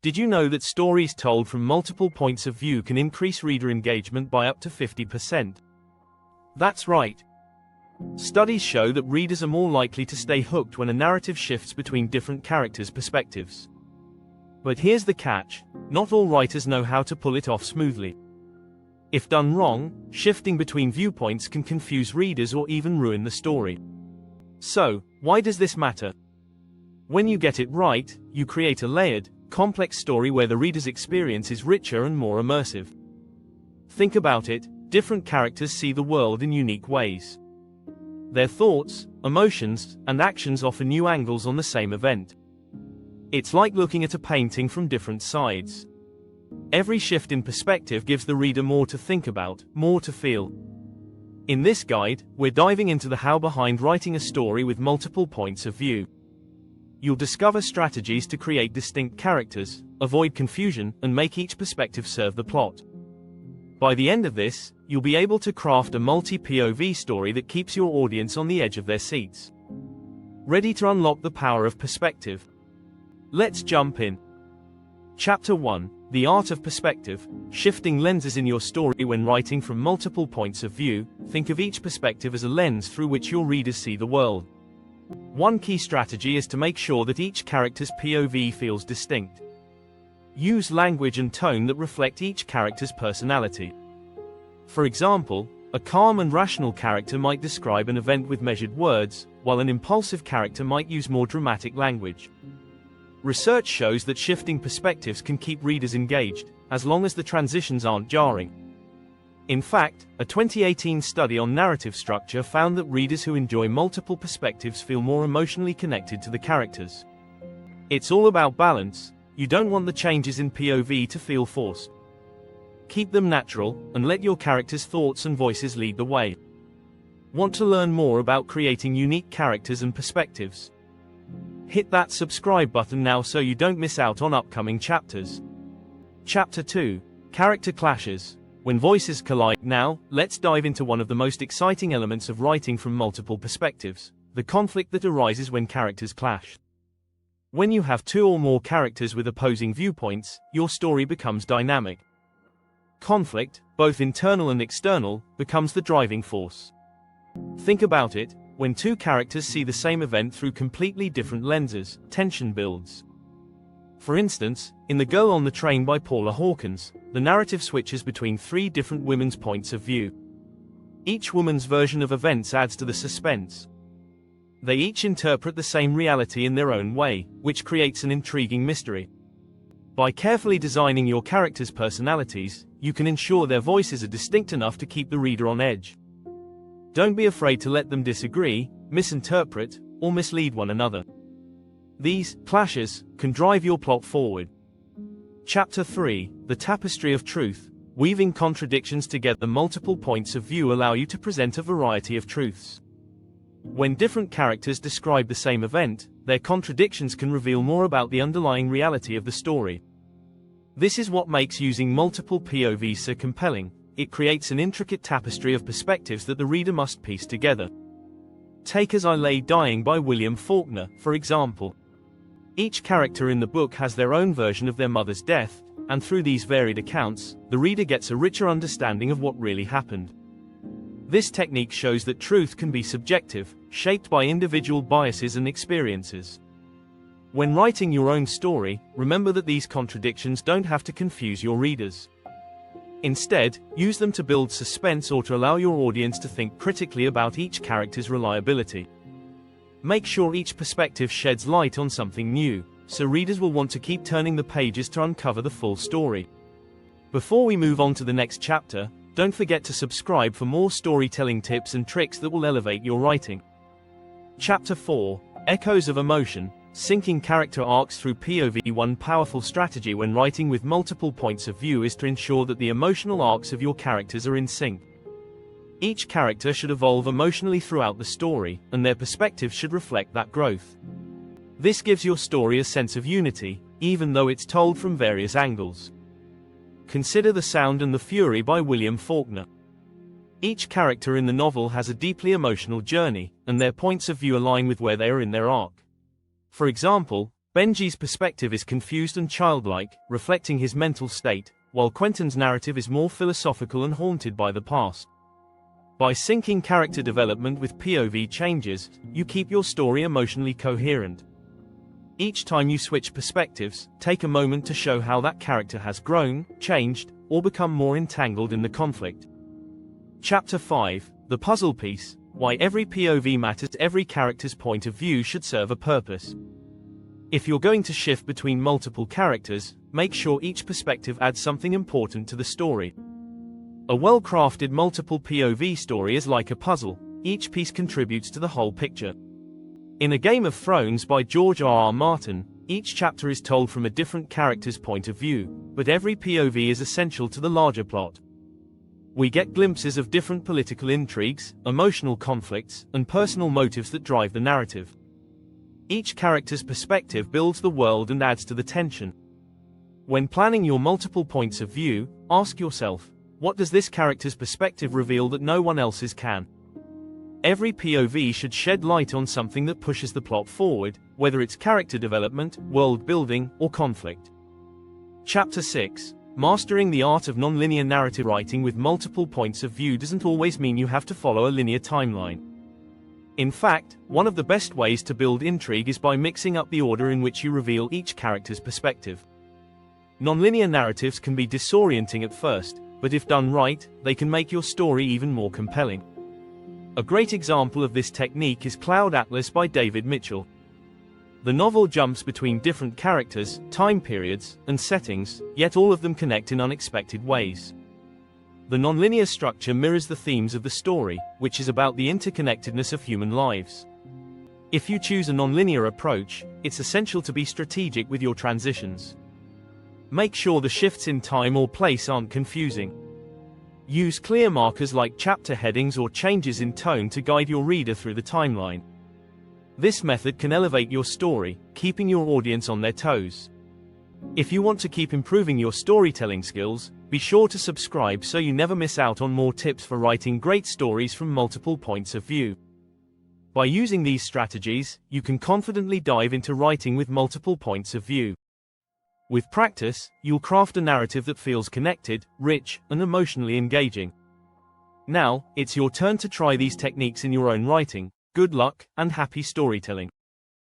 Did you know that stories told from multiple points of view can increase reader engagement by up to 50%? That's right. Studies show that readers are more likely to stay hooked when a narrative shifts between different characters' perspectives. But here's the catch: not all writers know how to pull it off smoothly. If done wrong, shifting between viewpoints can confuse readers or even ruin the story. So, why does this matter? When you get it right, you create a layered, complex story where the reader's experience is richer and more immersive. Think about it: different characters see the world in unique ways. Their thoughts, emotions, and actions offer new angles on the same event. It's like looking at a painting from different sides. Every shift in perspective gives the reader more to think about, more to feel. In this guide, we're diving into the how behind writing a story with multiple points of view. You'll discover strategies to create distinct characters, avoid confusion, and make each perspective serve the plot. By the end of this, you'll be able to craft a multi-POV story that keeps your audience on the edge of their seats. Ready to unlock the power of perspective? Let's jump in. Chapter 1: The Art of Perspective. Shifting lenses in your story. When writing from multiple points of view, think of each perspective as a lens through which your readers see the world. One key strategy is to make sure that each character's POV feels distinct. Use language and tone that reflect each character's personality. For example, a calm and rational character might describe an event with measured words, while an impulsive character might use more dramatic language. Research shows that shifting perspectives can keep readers engaged, as long as the transitions aren't jarring. In fact, a 2018 study on narrative structure found that readers who enjoy multiple perspectives feel more emotionally connected to the characters. It's all about balance. You don't want the changes in POV to feel forced. Keep them natural, and let your characters' thoughts and voices lead the way. Want to learn more about creating unique characters and perspectives? Hit that subscribe button now so you don't miss out on upcoming chapters. Chapter 2: Character Clashes. When voices collide. Now, let's dive into one of the most exciting elements of writing from multiple perspectives: the conflict that arises when characters clash. When you have two or more characters with opposing viewpoints, your story becomes dynamic. Conflict, both internal and external, becomes the driving force. Think about it: when two characters see the same event through completely different lenses, tension builds. For instance, in The Girl on the Train by Paula Hawkins, the narrative switches between three different women's points of view. Each woman's version of events adds to the suspense. They each interpret the same reality in their own way, which creates an intriguing mystery. By carefully designing your characters' personalities, you can ensure their voices are distinct enough to keep the reader on edge. Don't be afraid to let them disagree, misinterpret, or mislead one another. These clashes can drive your plot forward. Chapter 3: The Tapestry of Truth. Weaving contradictions together. Multiple points of view allow you to present a variety of truths. When different characters describe the same event, their contradictions can reveal more about the underlying reality of the story. This is what makes using multiple POVs so compelling. It creates an intricate tapestry of perspectives that the reader must piece together. Take As I Lay Dying by William Faulkner, for example. Each character in the book has their own version of their mother's death, and through these varied accounts, the reader gets a richer understanding of what really happened. This technique shows that truth can be subjective, shaped by individual biases and experiences. When writing your own story, remember that these contradictions don't have to confuse your readers. Instead, use them to build suspense or to allow your audience to think critically about each character's reliability. Make sure each perspective sheds light on something new, so readers will want to keep turning the pages to uncover the full story. Before we move on to the next chapter, don't forget to subscribe for more storytelling tips and tricks that will elevate your writing. Chapter 4: Echoes of Emotion. Syncing character arcs through POV. One powerful strategy when writing with multiple points of view is to ensure that the emotional arcs of your characters are in sync. Each character should evolve emotionally throughout the story, and their perspective should reflect that growth. This gives your story a sense of unity, even though it's told from various angles. Consider The Sound and the Fury by William Faulkner. Each character in the novel has a deeply emotional journey, and their points of view align with where they are in their arc. For example, Benji's perspective is confused and childlike, reflecting his mental state, while Quentin's narrative is more philosophical and haunted by the past. By syncing character development with POV changes, you keep your story emotionally coherent. Each time you switch perspectives, take a moment to show how that character has grown, changed, or become more entangled in the conflict. Chapter 5, The Puzzle Piece, Why Every POV Matters. Every character's point of view should serve a purpose. If you're going to shift between multiple characters, make sure each perspective adds something important to the story. A well-crafted multiple POV story is like a puzzle. Each piece contributes to the whole picture. In A Game of Thrones by George R.R. Martin, each chapter is told from a different character's point of view, but every POV is essential to the larger plot. We get glimpses of different political intrigues, emotional conflicts, and personal motives that drive the narrative. Each character's perspective builds the world and adds to the tension. When planning your multiple points of view, ask yourself, what does this character's perspective reveal that no one else's can? Every POV should shed light on something that pushes the plot forward, whether it's character development, world building, or conflict. Chapter 6, Mastering the Art of Nonlinear Narrative. Writing with multiple points of view doesn't always mean you have to follow a linear timeline. In fact, one of the best ways to build intrigue is by mixing up the order in which you reveal each character's perspective. Nonlinear narratives can be disorienting at first, but if done right, they can make your story even more compelling. A great example of this technique is Cloud Atlas by David Mitchell. The novel jumps between different characters, time periods, and settings, yet all of them connect in unexpected ways. The nonlinear structure mirrors the themes of the story, which is about the interconnectedness of human lives. If you choose a nonlinear approach, it's essential to be strategic with your transitions. Make sure the shifts in time or place aren't confusing. Use clear markers like chapter headings or changes in tone to guide your reader through the timeline. This method can elevate your story, keeping your audience on their toes. If you want to keep improving your storytelling skills, be sure to subscribe so you never miss out on more tips for writing great stories from multiple points of view. By using these strategies, you can confidently dive into writing with multiple points of view. With practice, you'll craft a narrative that feels connected, rich, and emotionally engaging. Now, it's your turn to try these techniques in your own writing. Good luck, and happy storytelling.